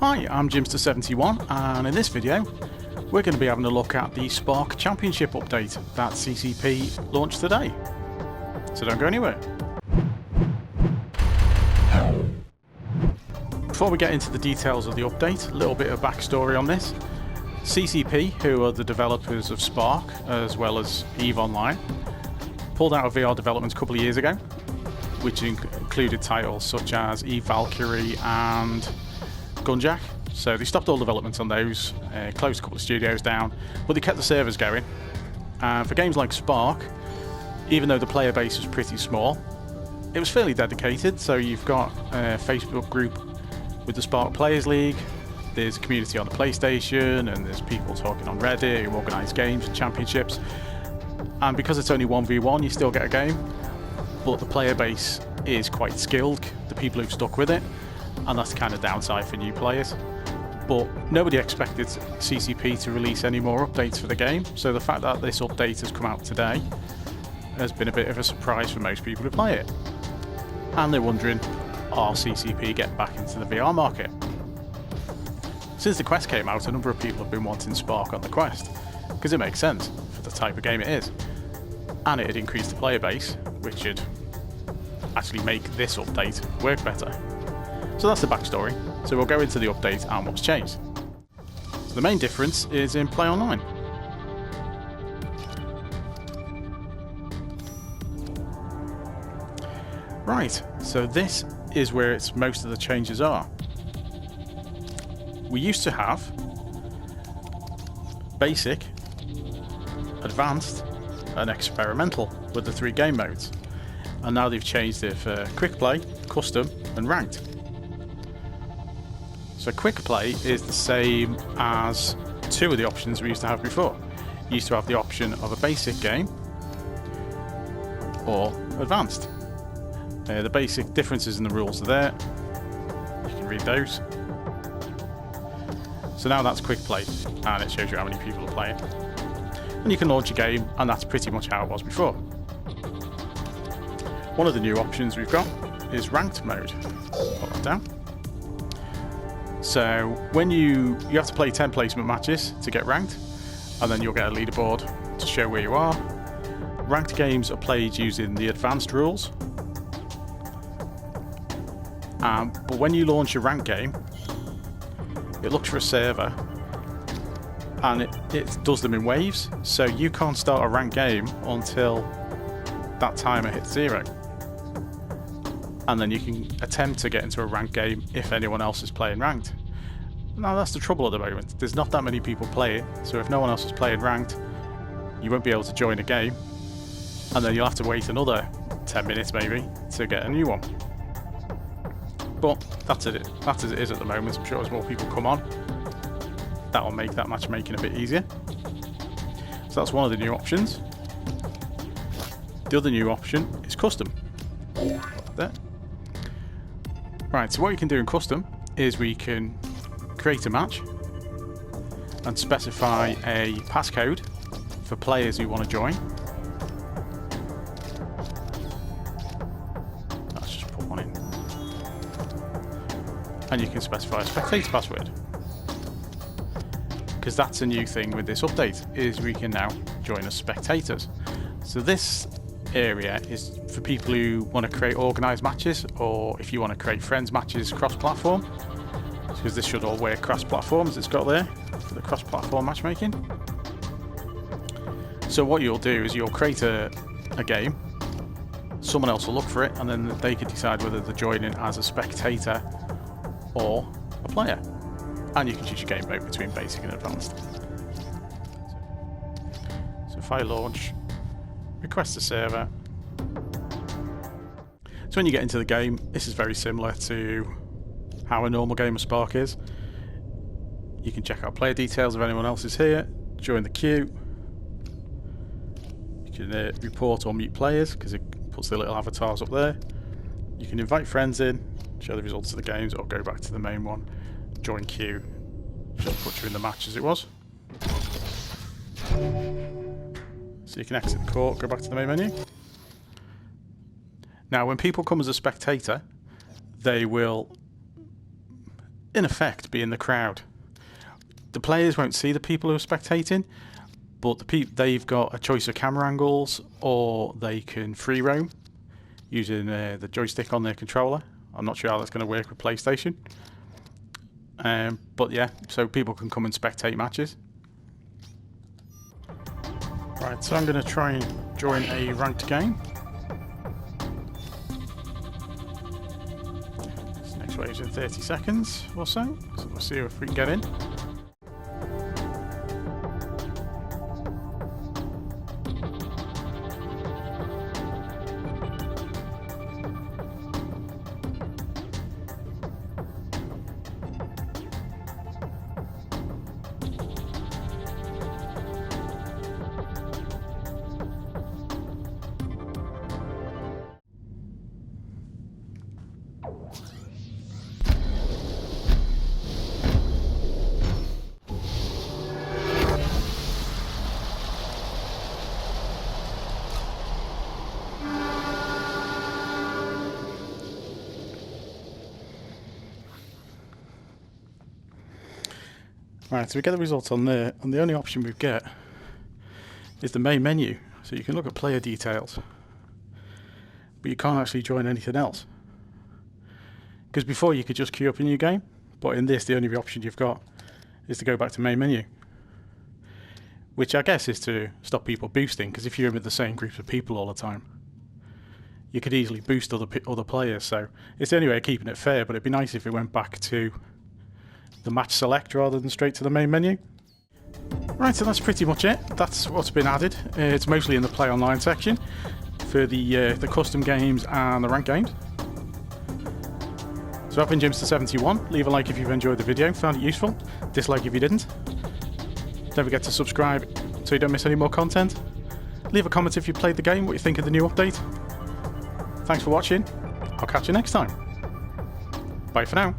Hi, I'm Jimster71 and in this video we're going to be having a look at the Sparc Championship update that CCP launched today. So don't go anywhere. Before we get into the details of the update, a little bit of backstory on this. CCP, who are the developers of Sparc as well as EVE Online, pulled out of VR development a couple of years ago, which included titles such as EVE Valkyrie and Gunjack. So they stopped all development on those, closed a couple of studios down, but they kept the servers going. For games like Sparc, even though the player base was pretty small, it was fairly dedicated. So you've got a Facebook group with the Sparc Players League, there's a community on the PlayStation, and there's people talking on Reddit who organise games and championships. And because it's only 1v1, you still get a game, but the player base is quite skilled, the people who've stuck with it, and that's the kind of downside for new players. But nobody expected CCP to release any more updates for the game, so the fact that this update has come out today has been a bit of a surprise for most people who play it. And they're wondering, are CCP getting back into the VR market? Since the Quest came out, a number of people have been wanting Sparc on the Quest, because it makes sense for the type of game it is. And it'd increase the player base, which would actually make this update work better. So that's the backstory. So we'll go into the update and what's changed. So the main difference is in play online. Right, so this is where most of the changes are. We used to have basic, advanced and experimental with the 3 game modes, and now they've changed it for quick play, custom and ranked. So quick play is the same as 2 of the options we used to have before. You used to have the option of a basic game or advanced. The basic differences in the rules are there. You can read those. So now that's quick play, and it shows you how many people are playing. And you can launch a game, and that's pretty much how it was before. One of the new options we've got is ranked mode. Put that down. So when you have to play 10 placement matches to get ranked, and then you'll get a leaderboard to show where you are. Ranked games are played using the advanced rules. But when you launch a ranked game, it looks for a server, and it does them in waves, so you can't start a ranked game until that timer hits 0. And then you can attempt to get into a ranked game if anyone else is playing ranked. Now that's the trouble at the moment, there's not that many people playing, so if no one else is playing ranked, you won't be able to join a game, and then you'll have to wait another 10 minutes maybe to get a new one. But that's as it is at the moment. I'm sure as more people come on, that will make that matchmaking a bit easier. So that's one of the new options. The other new option is custom. There. Right, so what you can do in custom is we can create a match and specify a passcode for players who want to join. Let's just put one in. And you can specify a spectator password. Because that's a new thing with this update, is we can now join as spectators. So this area is for people who want to create organised matches, or if you want to create friends matches cross-platform, because this should all work cross-platform as it's got there for the cross-platform matchmaking. So what you'll do is you'll create a game, someone else will look for it, and then they can decide whether they're joining as a spectator or a player. And you can choose your game mode between basic and advanced. So if I launch, request a server. So when you get into the game, this is very similar to how a normal game of Sparc is. You can check out player details if anyone else is here, join the queue. You can report or mute players because it puts the little avatars up there. You can invite friends in, show the results of the games, or go back to the main one, join queue, just put you in the match as it was. So you can exit the court, go back to the main menu. Now when people come as a spectator, they will in effect be in the crowd. The players won't see the people who are spectating, but they've got a choice of camera angles, or they can free roam using the joystick on their controller. I'm not sure how that's going to work with PlayStation. But yeah, so people can come and spectate matches. Right, so I'm going to try and join a ranked game. This next wave's in 30 seconds or so we'll see if we can get in. Right, so we get the results on there, and the only option we get is the main menu. So you can look at player details, but you can't actually join anything else. Because before you could just queue up a new game, but in this the only option you've got is to go back to main menu. Which I guess is to stop people boosting, because if you're in with the same groups of people all the time, you could easily boost other players. So it's the only way of keeping it fair, but it'd be nice if it went back to the match select rather than straight to the main menu. Right, so that's pretty much it. That's what's been added. It's mostly in the play online section for the custom games and the ranked games. So I've been Jimster71. Leave a like if you've enjoyed the video, found it useful. Dislike if you didn't. Don't forget to subscribe so you don't miss any more content. Leave a comment if you played the game, what you think of the new update. Thanks for watching. I'll catch you next time. Bye for now.